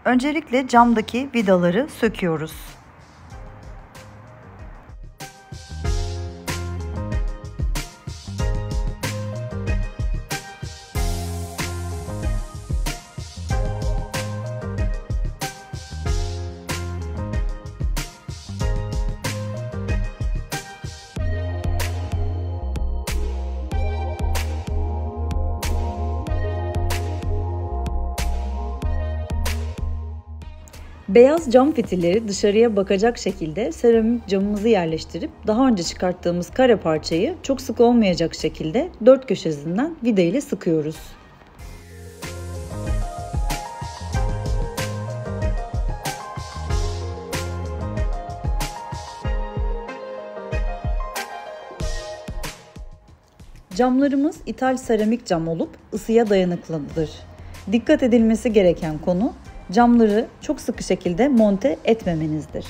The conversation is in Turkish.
Öncelikle camdaki vidaları söküyoruz. Beyaz cam fitilleri dışarıya bakacak şekilde seramik camımızı yerleştirip daha önce çıkarttığımız kare parçayı çok sık olmayacak şekilde dört köşesinden vida ile sıkıyoruz. Camlarımız ithal seramik cam olup ısıya dayanıklıdır. Dikkat edilmesi gereken konu camları çok sıkı şekilde monte etmemenizdir.